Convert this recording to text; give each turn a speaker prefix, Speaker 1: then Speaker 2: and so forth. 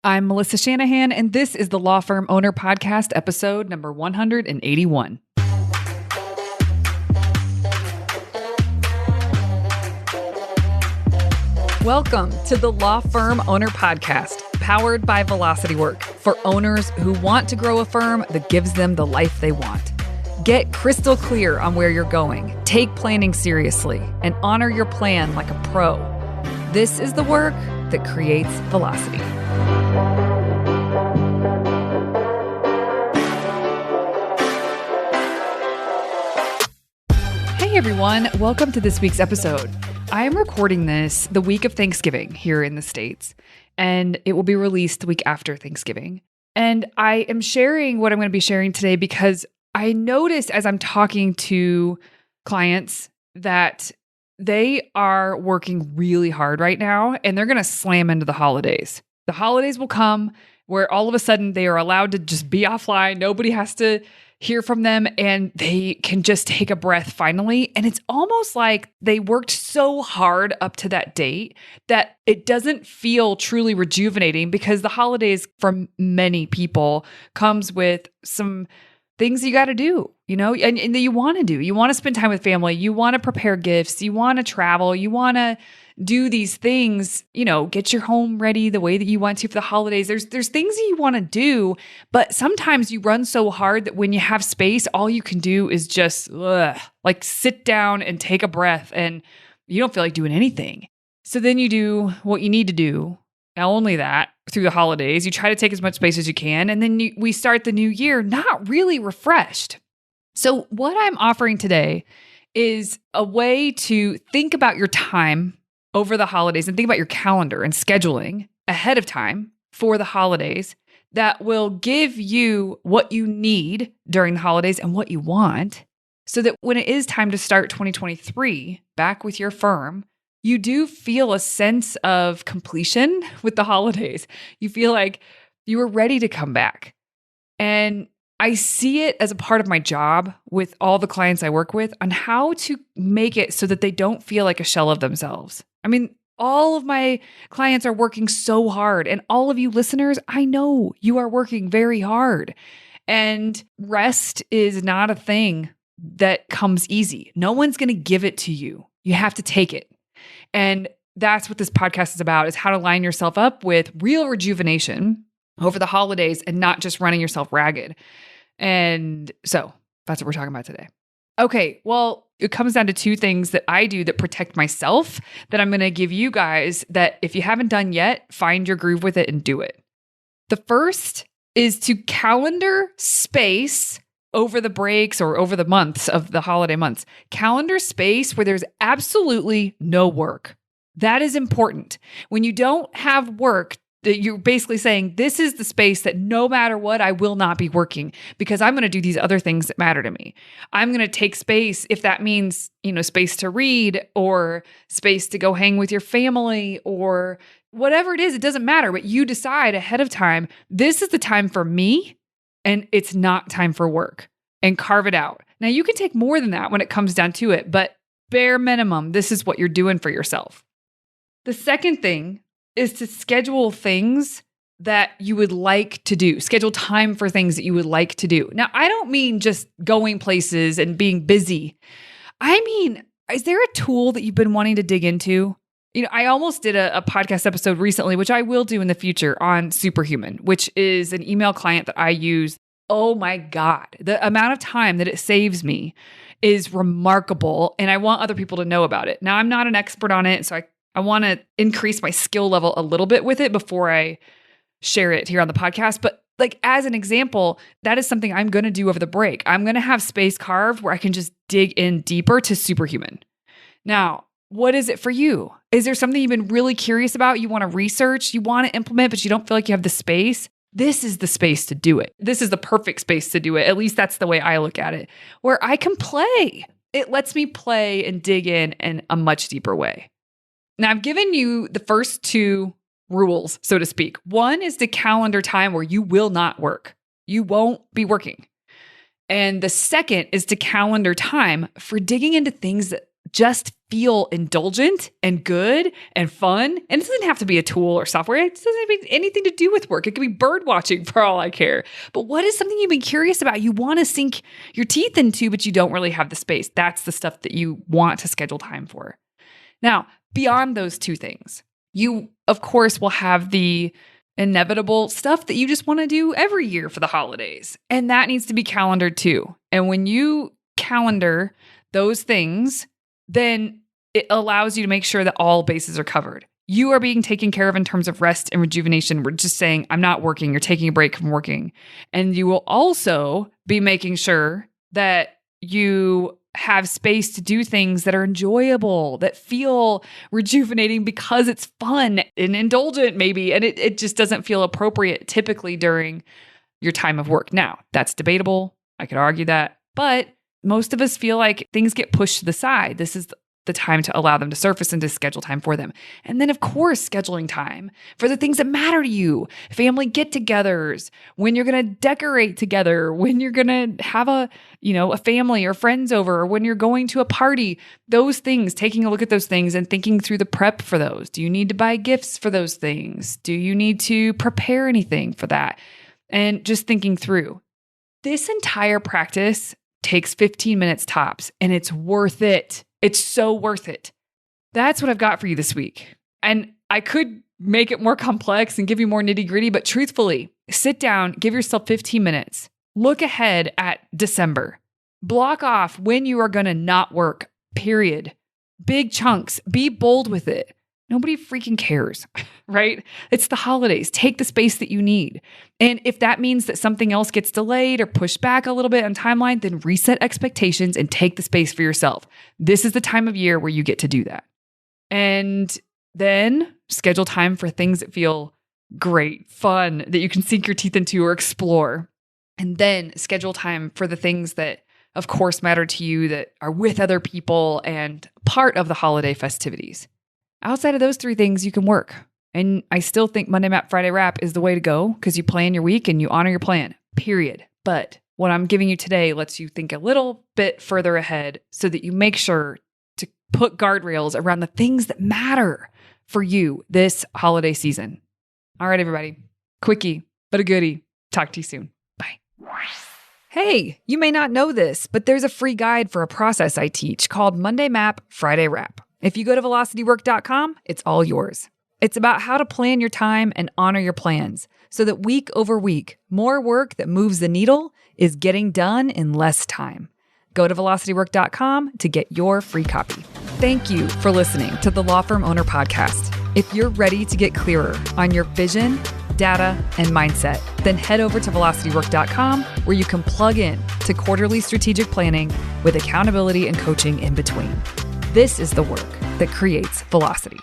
Speaker 1: I'm Melissa Shanahan, and this is the Law Firm Owner Podcast, episode number 181. Welcome to the Law Firm Owner Podcast, powered by Velocity Work, for owners who want to grow a firm that gives them the life they want. Get crystal clear on where you're going, take planning seriously, and honor your plan like a pro. This is the work that creates velocity. Hey everyone, welcome to this week's episode. I am recording this the week of Thanksgiving here in the States, and it will be released the week after Thanksgiving. And I am sharing what I'm going to be sharing today because I noticed as I'm talking to clients that they are working really hard right now, and they're going to slam into the holidays. The holidays will come where all of a sudden they are allowed to just be offline. Nobody has to hear from them, and they can just take a breath finally. And it's almost like they worked so hard up to that date that it doesn't feel truly rejuvenating, because the holidays for many people comes with some things you got to do, and that you want to do. You want to spend time with family. You want to prepare gifts. You want to travel. You want to do these things, get your home ready the way that you want to for the holidays. There's things that you want to do, but sometimes you run so hard that when you have space, all you can do is just sit down and take a breath, and you don't feel like doing anything. So then you do what you need to do. Not only that, through the holidays, you try to take as much space as you can, and then we start the new year not really refreshed. So what I'm offering today is a way to think about your time over the holidays and think about your calendar and scheduling ahead of time for the holidays that will give you what you need during the holidays and what you want, so that when it is time to start 2023 back with your firm, you do feel a sense of completion with the holidays. You feel like you were ready to come back. And I see it as a part of my job with all the clients I work with on how to make it so that they don't feel like a shell of themselves. I mean, all of my clients are working so hard, and all of you listeners, I know you are working very hard. And rest is not a thing that comes easy. No one's going to give it to you. You have to take it. And that's what this podcast is about, is how to line yourself up with real rejuvenation over the holidays and not just running yourself ragged. And so that's what we're talking about today. Okay, well, it comes down to two things that I do that protect myself that I'm going to give you guys that if you haven't done yet, find your groove with it and do it. The first is to calendar space over the breaks or over the months of the holiday months. Calendar space where there's absolutely no work. That is important. When you don't have work, that you're basically saying, this is the space that no matter what, I will not be working, because I'm going to do these other things that matter to me. I'm going to take space, if that means, space to read or space to go hang with your family or whatever it is, it doesn't matter. But you decide ahead of time, this is the time for me, and it's not time for work, and carve it out. Now, you can take more than that when it comes down to it, but bare minimum, this is what you're doing for yourself. The second thing is to schedule things that you would like to do. Schedule time for things that you would like to do. Now, I don't mean just going places and being busy. I mean, is there a tool that you've been wanting to dig into? I almost did a podcast episode recently, which I will do in the future, on Superhuman, which is an email client that I use. Oh my God, the amount of time that it saves me is remarkable, and I want other people to know about it. Now, I'm not an expert on it, so I want to increase my skill level a little bit with it before I share it here on the podcast. But as an example, that is something I'm going to do over the break. I'm going to have space carved where I can just dig in deeper to Superhuman. Now, what is it for you? Is there something you've been really curious about? You want to research, you want to implement, but you don't feel like you have the space? This is the space to do it. This is the perfect space to do it. At least that's the way I look at it, where I can play. It lets me play and dig in a much deeper way. Now, I've given you the first two rules, so to speak. One is the calendar time where you will not work. You won't be working. And the second is the calendar time for digging into things that just feel indulgent and good and fun. And it doesn't have to be a tool or software. It doesn't have anything to do with work. It could be bird watching for all I care. But what is something you've been curious about? You want to sink your teeth into, but you don't really have the space. That's the stuff that you want to schedule time for. Now, beyond those two things, you, of course, will have the inevitable stuff that you just want to do every year for the holidays. And that needs to be calendared too. And when you calendar those things, then it allows you to make sure that all bases are covered. You are being taken care of in terms of rest and rejuvenation. We're just saying, I'm not working. You're taking a break from working. And you will also be making sure that you have space to do things that are enjoyable, that feel rejuvenating because it's fun and indulgent maybe. And it just doesn't feel appropriate typically during your time of work. Now, that's debatable. I could argue that. But most of us feel like things get pushed to the side. This is the time to allow them to surface and to schedule time for them. And then, of course, scheduling time for the things that matter to you. Family get-togethers, when you're going to decorate together, when you're going to have a family or friends over, or when you're going to a party. Those things, taking a look at those things and thinking through the prep for those. Do you need to buy gifts for those things? Do you need to prepare anything for that? And just thinking through. This entire practice takes 15 minutes tops, and it's worth it. It's so worth it. That's what I've got for you this week. And I could make it more complex and give you more nitty-gritty, but truthfully, sit down, give yourself 15 minutes. Look ahead at December. Block off when you are going to not work, period. Big chunks. Be bold with it. Nobody freaking cares, right? It's the holidays. Take the space that you need. And if that means that something else gets delayed or pushed back a little bit on timeline, then reset expectations and take the space for yourself. This is the time of year where you get to do that. And then schedule time for things that feel great, fun, that you can sink your teeth into or explore. And then schedule time for the things that, of course, matter to you, that are with other people and part of the holiday festivities. Outside of those three things, you can work. And I still think Monday Map, Friday Wrap is the way to go because you plan your week and you honor your plan, period. But what I'm giving you today lets you think a little bit further ahead so that you make sure to put guardrails around the things that matter for you this holiday season. All right, everybody. Quickie, but a goodie. Talk to you soon. Bye. Hey, you may not know this, but there's a free guide for a process I teach called Monday Map, Friday Wrap. If you go to velocitywork.com, it's all yours. It's about how to plan your time and honor your plans so that week over week, more work that moves the needle is getting done in less time. Go to velocitywork.com to get your free copy. Thank you for listening to the Law Firm Owner Podcast. If you're ready to get clearer on your vision, data, and mindset, then head over to velocitywork.com where you can plug in to quarterly strategic planning with accountability and coaching in between. This is the work that creates velocity.